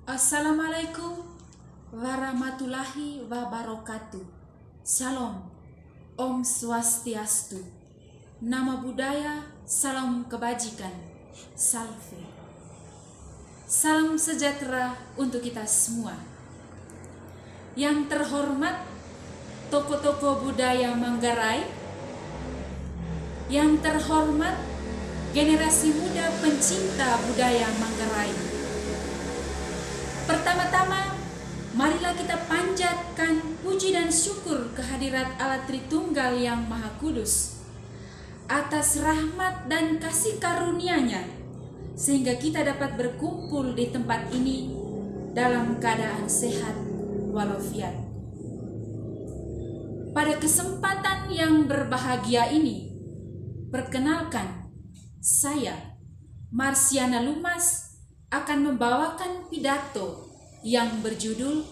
Assalamualaikum warahmatullahi wabarakatuh. Shalom, Om Swastiastu. Nama budaya, salam kebajikan, salve. Salam sejahtera untuk kita semua. Yang terhormat tokoh-tokoh budaya Manggarai, yang terhormat generasi muda pencinta budaya Manggarai. Pertama-tama, marilah kita panjatkan puji dan syukur kehadirat Allah Tritunggal yang Maha Kudus atas rahmat dan kasih karunia-Nya, sehingga kita dapat berkumpul di tempat ini dalam keadaan sehat walafiat. Pada kesempatan yang berbahagia ini, perkenalkan, saya, Marsiana Lumas, akan membawakan pidato yang berjudul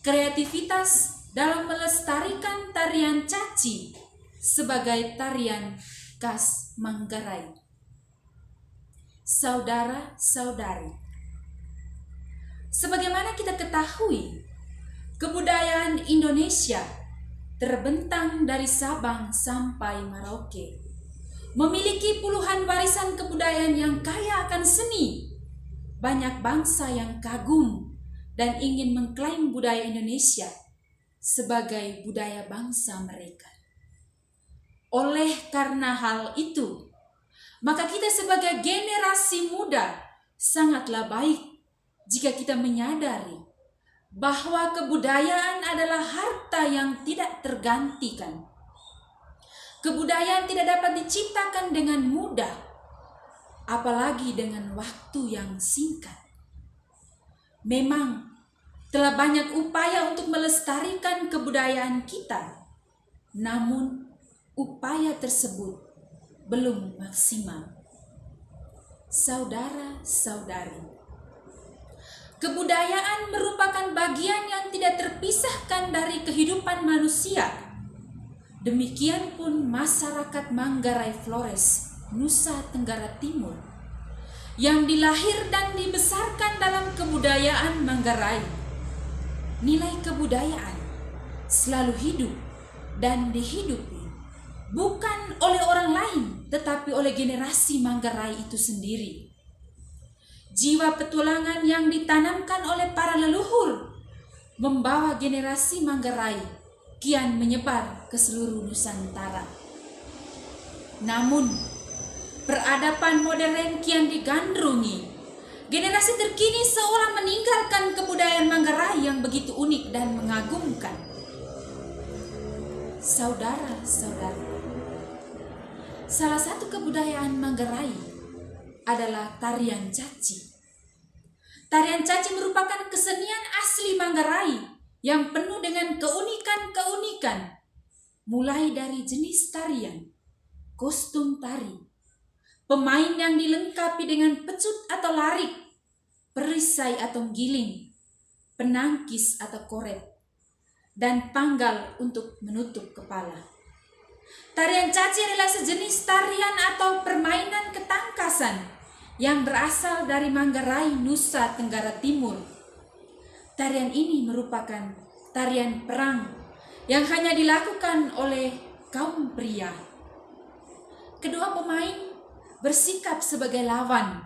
Kreativitas dalam Melestarikan Tarian Caci sebagai Tarian Khas Manggarai. Saudara-saudari, sebagaimana kita ketahui, kebudayaan Indonesia terbentang dari Sabang sampai Merauke, memiliki puluhan warisan kebudayaan yang kaya akan seni. Banyak bangsa yang kagum dan ingin mengklaim budaya Indonesia sebagai budaya bangsa mereka. Oleh karena hal itu, maka kita sebagai generasi muda sangatlah baik jika kita menyadari bahwa kebudayaan adalah harta yang tidak tergantikan. Kebudayaan tidak dapat diciptakan dengan mudah, apalagi dengan waktu yang singkat. Memang telah banyak upaya untuk melestarikan kebudayaan kita, namun upaya tersebut belum maksimal. Saudara-saudari, kebudayaan merupakan bagian yang tidak terpisahkan dari kehidupan manusia. Demikian pun masyarakat Manggarai Flores, Nusa Tenggara Timur, yang dilahir dan dibesarkan dalam kebudayaan Manggarai. Nilai kebudayaan selalu hidup dan dihidupi bukan oleh orang lain, tetapi oleh generasi Manggarai itu sendiri. Jiwa petualangan yang ditanamkan oleh para leluhur membawa generasi Manggarai kian menyebar ke seluruh Nusantara. Namun, peradaban modern kian digandrungi. Generasi terkini seolah meninggalkan kebudayaan Manggarai yang begitu unik dan mengagumkan. Saudara-saudari, salah satu kebudayaan Manggarai adalah tarian caci. Tarian caci merupakan kesenian asli Manggarai yang penuh dengan keunikan-keunikan, mulai dari jenis tarian, kostum tari, pemain yang dilengkapi dengan pecut atau larik, perisai atau giling, penangkis atau koret, dan panggal untuk menutup kepala. Tarian caci adalah sejenis tarian atau permainan ketangkasan yang berasal dari Manggarai, Nusa Tenggara Timur. Tarian ini merupakan tarian perang yang hanya dilakukan oleh kaum pria. Kedua pemain bersikap sebagai lawan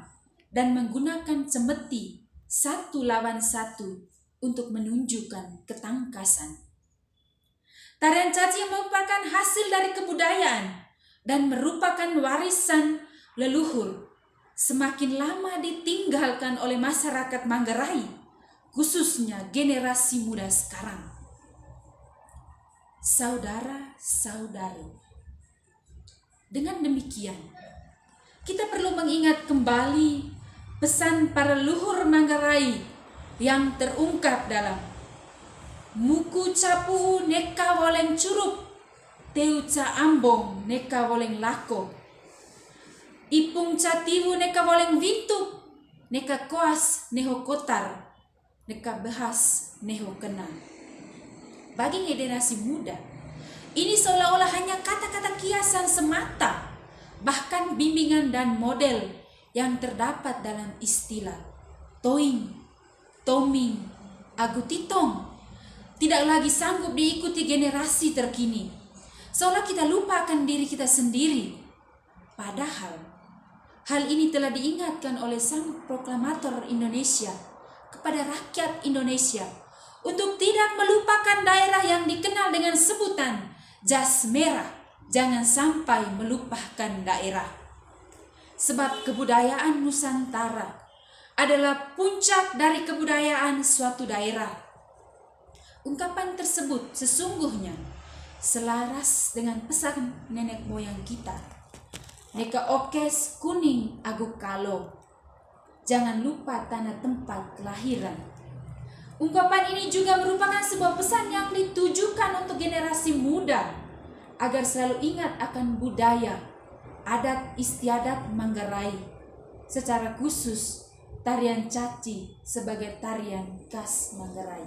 dan menggunakan cemeti satu lawan satu untuk menunjukkan ketangkasan. Tarian caci merupakan hasil dari kebudayaan dan merupakan warisan leluhur, semakin lama ditinggalkan oleh masyarakat Manggarai, khususnya generasi muda sekarang. Saudara-saudari, dengan demikian, kita perlu mengingat kembali pesan para leluhur Manggarai yang terungkap dalam Muku capu neka woleng curup, teu ca ambong neka woleng lako, ipung ca tiwu neka woleng vintu, neka koas neho kotar, neka behas neho kena. Bagi generasi muda, ini seolah-olah hanya kata-kata kiasan semata, bahkan bimbingan dan model yang terdapat dalam istilah toing, Toming, Agutitong tidak lagi sanggup diikuti generasi terkini. Seolah kita lupa akan diri kita sendiri. Padahal hal ini telah diingatkan oleh sang proklamator Indonesia kepada rakyat Indonesia untuk tidak melupakan daerah yang dikenal dengan sebutan jas merah. Jangan sampai melupakan daerah. Sebab kebudayaan Nusantara adalah puncak dari kebudayaan suatu daerah. Ungkapan tersebut sesungguhnya selaras dengan pesan nenek moyang kita. Neka okes kuning aguk kalo. Jangan lupa tanah tempat kelahiran. Ungkapan ini juga merupakan sebuah pesan yang ditujukan untuk generasi muda agar selalu ingat akan budaya, adat istiadat Manggarai, secara khusus tarian caci sebagai tarian khas Manggarai.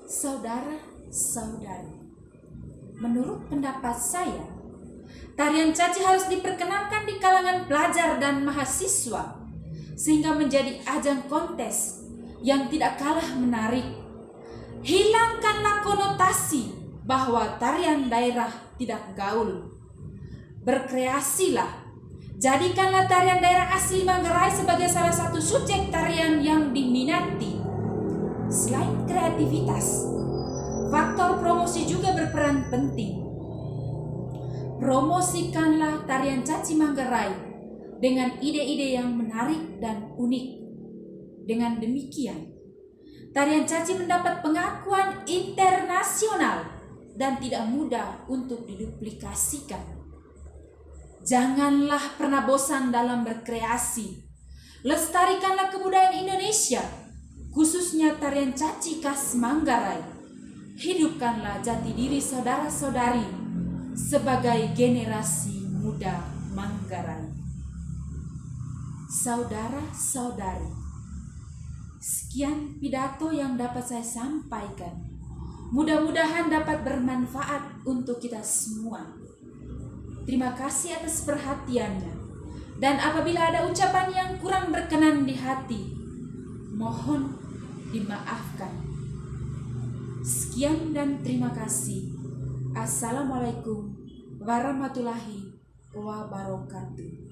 Saudara-saudari, menurut pendapat saya, tarian caci harus diperkenalkan di kalangan pelajar dan mahasiswa sehingga menjadi ajang kontes yang tidak kalah menarik. Hilangkanlah konotasi bahwa tarian daerah tidak gaul. Berkreasilah. Jadikanlah tarian daerah asli Manggarai sebagai salah satu subjek tarian yang diminati. Selain kreativitas, faktor promosi juga berperan penting. Promosikanlah tarian caci Manggarai dengan ide-ide yang menarik dan unik. Dengan demikian, tarian caci mendapat pengakuan internasional dan tidak mudah untuk diduplikasikan. Janganlah pernah bosan dalam berkreasi. Lestarikanlah kebudayaan Indonesia, khususnya tarian caci khas Manggarai. Hidupkanlah jati diri saudara-saudari sebagai generasi muda Manggarai. Saudara-saudari, sekian pidato yang dapat saya sampaikan. Mudah-mudahan dapat bermanfaat untuk kita semua. Terima kasih atas perhatiannya. Dan apabila ada ucapan yang kurang berkenan di hati, mohon dimaafkan. Sekian dan terima kasih. Assalamualaikum warahmatullahi wabarakatuh.